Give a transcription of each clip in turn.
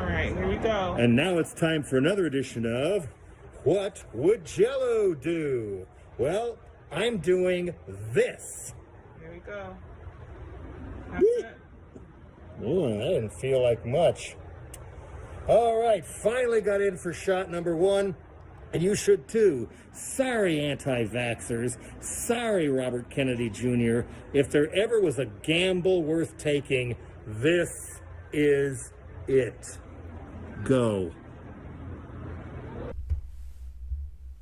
right, here we go. And now it's time for another edition of What Would Jello Do? Well, I'm doing this. Here we go. Ooh, that didn't feel like much. All right, finally got in for shot number one, and you should too. Sorry, anti-vaxxers. Sorry, Robert Kennedy Jr. If there ever was a gamble worth taking, this is it. Go.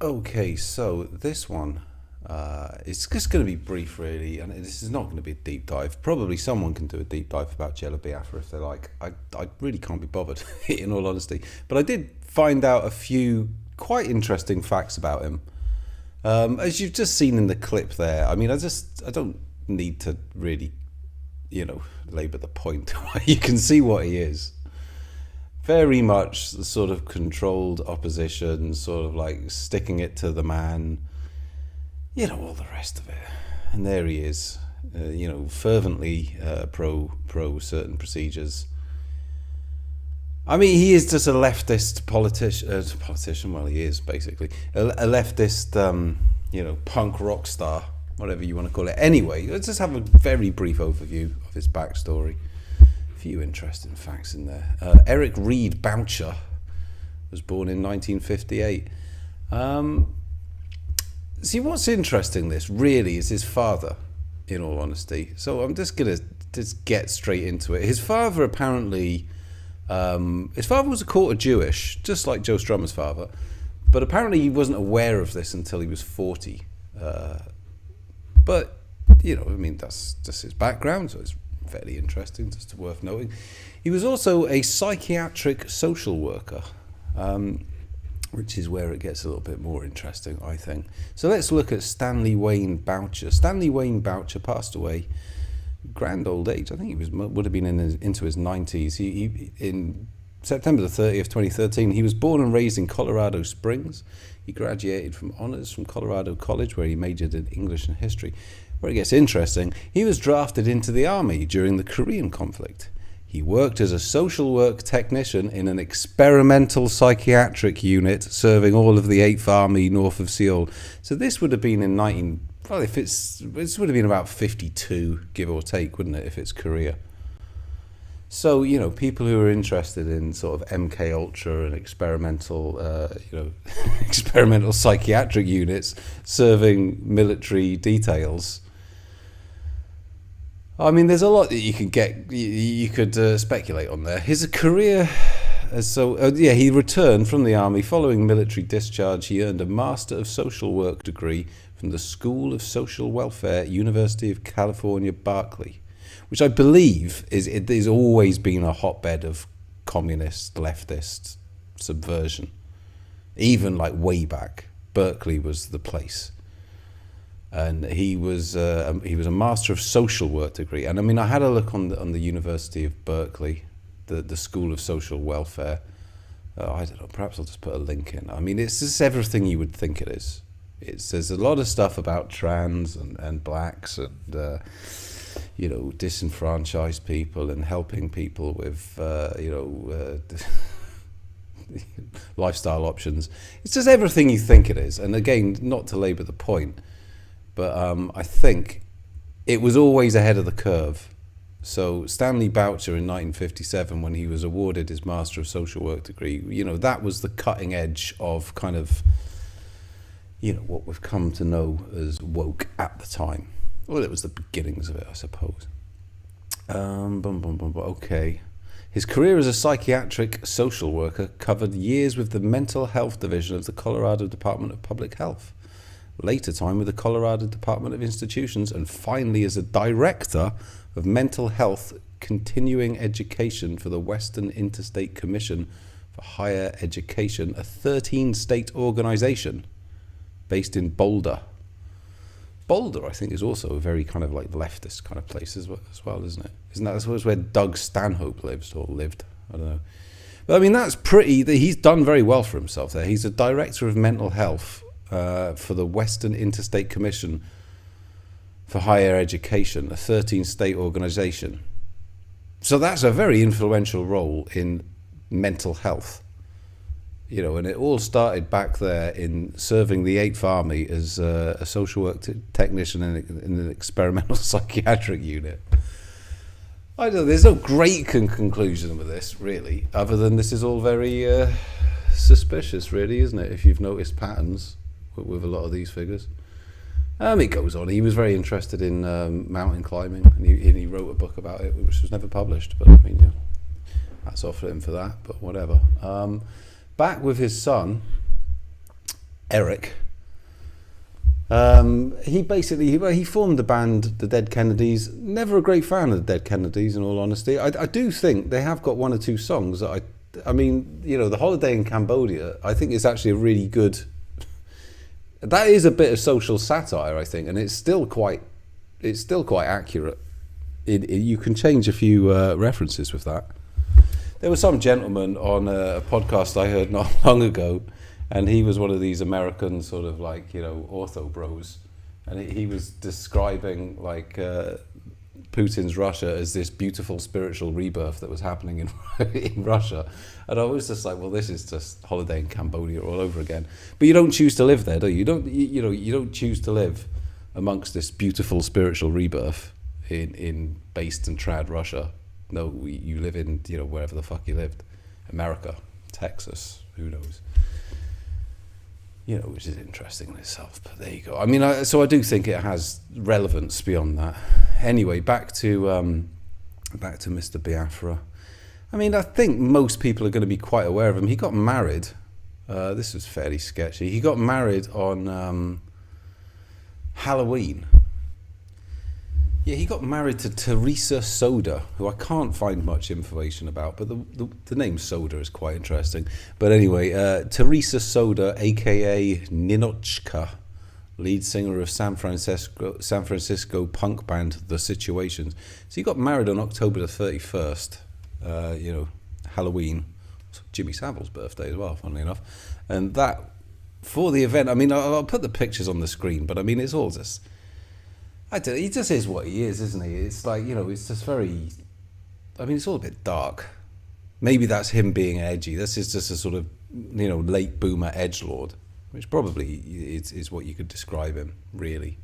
Okay, so this one, it's just going to be brief really, and this is not going to be a deep dive. Probably someone can do a deep dive about Jello Biafra if they like. I really can't be bothered, in all honesty. But I did find out a few quite interesting facts about him. As you've just seen in the clip there, I mean, I don't need to really, labour the point. You can see what he is. Very much the sort of controlled opposition, sort of like sticking it to the man, all the rest of it. And there he is, fervently pro certain procedures. I mean, he is just a leftist politician. Well, he is basically a leftist, punk rock star, whatever you want to call it. Anyway, let's just have a very brief overview of his backstory. Few interesting facts in there. Eric Reed Boucher was born in 1958. See, what's interesting this really is his father, in all honesty. So I'm just gonna get straight into it. His father apparently, was a quarter Jewish, just like Joe Strummer's father, but apparently he wasn't aware of this until he was 40. But that's just his background, so it's fairly interesting, just worth noting. He was also a psychiatric social worker, which is where it gets a little bit more interesting, I think. So let's look at Stanley Wayne Boucher. Stanley Wayne Boucher passed away, grand old age. I think he would have been into his 90s. He in September the 30th, 2013, he was born and raised in Colorado Springs. He graduated from honors from Colorado College, where he majored in English and history. Where it gets interesting, he was drafted into the army during the Korean conflict. He worked as a social work technician in an experimental psychiatric unit serving all of the 8th Army north of Seoul. So this would have been in this would have been about 52, give or take, wouldn't it, if it's Korea. So, people who are interested in sort of MK Ultra and experimental, experimental psychiatric units serving military details. I mean, there's a lot that you could speculate on there. His career, he returned from the army following military discharge. He earned a Master of Social Work degree from the School of Social Welfare, University of California, Berkeley, which I believe it has always been a hotbed of communist, leftist subversion. Even like way back, Berkeley was the place. And he was a Master of Social Work degree. And I mean, I had a look on the University of Berkeley, the School of Social Welfare. I don't know, perhaps I'll just put a link in. I mean, it's just everything you would think it is. There's a lot of stuff about trans and blacks and, disenfranchised people and helping people with, lifestyle options. It's just everything you think it is. And again, not to labour the point, but I think it was always ahead of the curve. So Stanley Boucher in 1957, when he was awarded his Master of Social Work degree, that was the cutting edge of kind of, what we've come to know as woke at the time. Well, it was the beginnings of it, I suppose. Okay. His career as a psychiatric social worker covered years with the Mental Health Division of the Colorado Department of Public Health, later time with the Colorado Department of Institutions, and finally as a director of mental health continuing education for the Western Interstate Commission for Higher Education, a 13-state organization based in Boulder. Boulder, I think, is also a very kind of like leftist kind of place as well, isn't it? Isn't that where Doug Stanhope lived? I don't know. But I mean, that's pretty. He's done very well for himself there. He's a director of mental health for the Western Interstate Commission for Higher Education, a 13-state organization. So that's a very influential role in mental health. And it all started back there in serving the 8th Army as a social work technician in an experimental psychiatric unit. I don't know, there's no great conclusion with this, really, other than this is all very suspicious, really, isn't it, if you've noticed patterns with a lot of these figures. It goes on. He was very interested in mountain climbing, and he wrote a book about it, which was never published, but I mean, that's off to him for that, but whatever. Back with his son, Eric, he formed the band The Dead Kennedys. Never a great fan of The Dead Kennedys, in all honesty. I do think they have got one or two songs that I mean, The Holiday in Cambodia, I think is actually a really good... That is a bit of social satire, I think, and it's still quite accurate. You can change a few references with that. There was some gentleman on a podcast I heard not long ago, and he was one of these American sort of like, ortho bros, and he was describing like Putin's Russia as this beautiful spiritual rebirth that was happening in Russia. And I was just like, well, this is just Holiday in Cambodia all over again. But you don't choose to live there, do you? You don't choose to live amongst this beautiful spiritual rebirth in based and trad Russia. No, you live in, wherever the fuck you lived. America, Texas, who knows. Which is interesting in itself, but there you go. I mean, so I do think it has relevance beyond that. Anyway, back to Mr. Biafra. I mean, I think most people are going to be quite aware of him. He got married. This was fairly sketchy. He got married on Halloween. Yeah, he got married to Teresa Soda, who I can't find much information about, but the name Soda is quite interesting. But anyway, Teresa Soda, aka Ninochka, lead singer of San Francisco punk band The Situations. So he got married on October the 31st, Halloween, Jimmy Savile's birthday as well, funnily enough. And that, for the event, I mean, I'll put the pictures on the screen, but I mean, it's all just... he just is what he is, isn't he? It's like, it's just very... I mean, it's all a bit dark. Maybe that's him being edgy. This is just a sort of, late boomer edgelord, which probably is what you could describe him, really,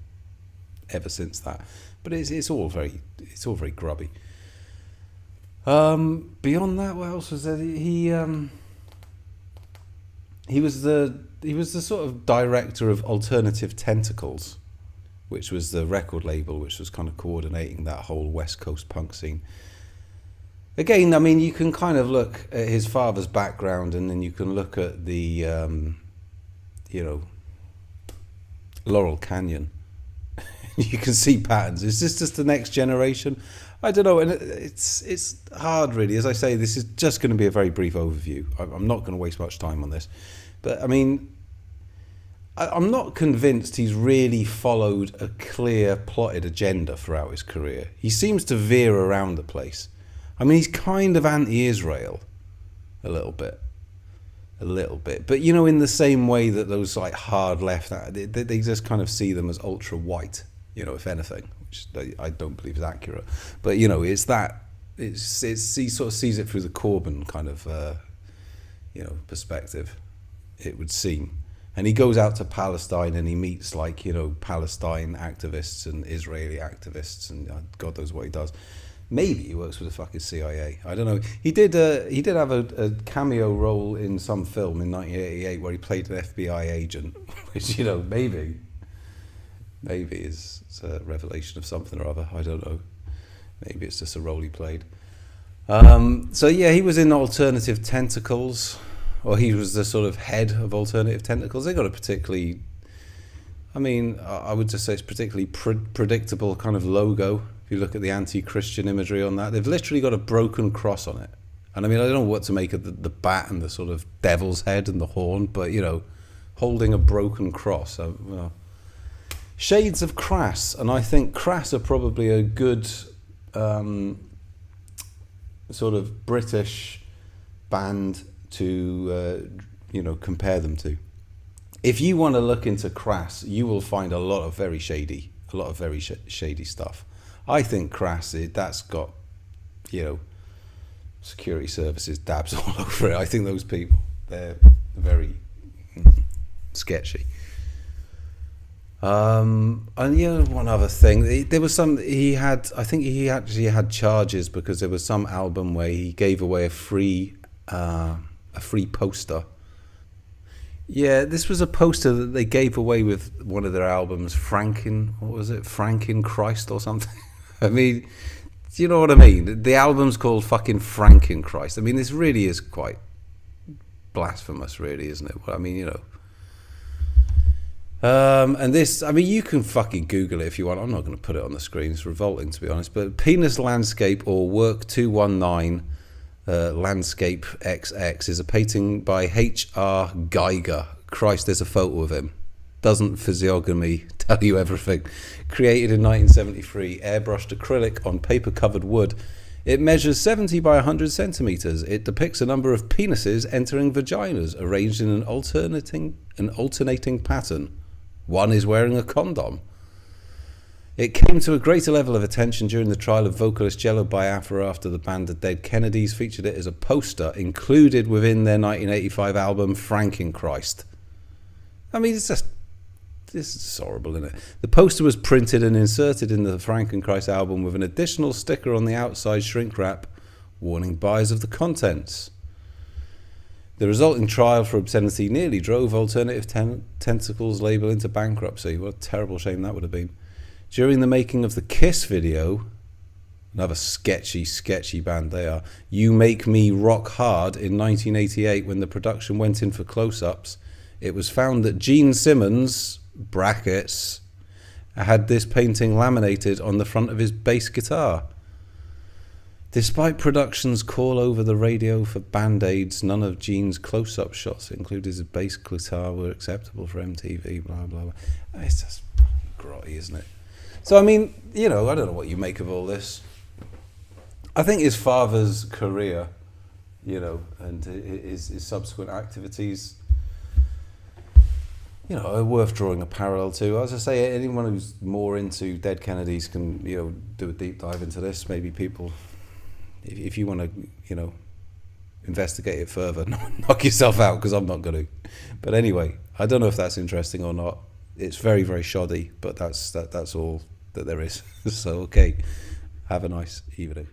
ever since that. But it's all very grubby. Beyond that, what else was there? He was the sort of director of Alternative Tentacles, which was the record label which was kind of coordinating that whole West Coast punk scene. Again, I mean, you can kind of look at his father's background, and then you can look at the, Laurel Canyon. You can see patterns. Is this just the next generation? I don't know, and it's hard, really. As I say, this is just going to be a very brief overview. I'm not going to waste much time on this. But, I mean... I'm not convinced he's really followed a clear, plotted agenda throughout his career. He seems to veer around the place. I mean, he's kind of anti-Israel, a little bit. But, in the same way that those, like, hard left, they just kind of see them as ultra-white, if anything, which I don't believe is accurate. But, it's that, he sort of sees it through the Corbyn kind of, perspective, it would seem. And he goes out to Palestine and he meets Palestine activists and Israeli activists, and God knows what he does. Maybe he works with the fucking CIA. I don't know. He did have a cameo role in some film in 1988 where he played an FBI agent, which maybe is a revelation of something or other. I don't know. Maybe it's just a role he played. So yeah, he was in Alternative Tentacles. Or he was the sort of head of Alternative Tentacles. They got a particularly, I would just say it's particularly predictable kind of logo. If you look at the anti-Christian imagery on that, they've literally got a broken cross on it. And I don't know what to make of the bat and the sort of devil's head and the horn, but holding a broken cross. Shades of Crass, and I think Crass are probably a good sort of British band to compare them to. If you want to look into Crass, you will find a lot of very shady shady stuff. I think Crass, that's got security services dabs all over it. I think those people, they're very sketchy. And one other thing, there was some, I think he actually had charges because there was some album where he gave away a free poster. Yeah, this was a poster that they gave away with one of their albums, Franken Christ or something. I mean, do you know what I mean? The album's called fucking Franken Christ. I mean, this really is quite blasphemous, really, isn't it? I mean, and this, I mean, you can fucking Google it if you want. I'm not going to put it on the screen. It's revolting, to be honest. But Penis Landscape, or Work 219 Landscape XX, is a painting by H.R. Geiger. Christ, there's a photo of him. Doesn't physiognomy tell you everything? Created in 1973, airbrushed acrylic on paper-covered wood. It measures 70 by 100 centimeters. It depicts a number of penises entering vaginas, arranged in an alternating pattern. One is wearing a condom. It came to a greater level of attention during the trial of vocalist Jello Biafra after the band The Dead Kennedys featured it as a poster included within their 1985 album Frankenchrist. I mean, this is horrible, isn't it? The poster was printed and inserted in the Frankenchrist album with an additional sticker on the outside shrink wrap, warning buyers of the contents. The resulting trial for obscenity nearly drove Alternative Tentacles label into bankruptcy. What a terrible shame that would have been. During the making of the Kiss video, another sketchy band they are, You Make Me Rock Hard, in 1988, when the production went in for close-ups, it was found that Gene Simmons, brackets, had this painting laminated on the front of his bass guitar. Despite production's call over the radio for band-aids, none of Gene's close-up shots, including his bass guitar, were acceptable for MTV, blah, blah, blah. It's just grotty, isn't it? So, I mean, I don't know what you make of all this. I think his father's career, and his subsequent activities, are worth drawing a parallel to. As I say, anyone who's more into Dead Kennedys can, do a deep dive into this. Maybe people, if you want to, investigate it further, knock yourself out, because I'm not going to. But anyway, I don't know if that's interesting or not. It's very, very shoddy, but that's all that there is. So, okay, have a nice evening.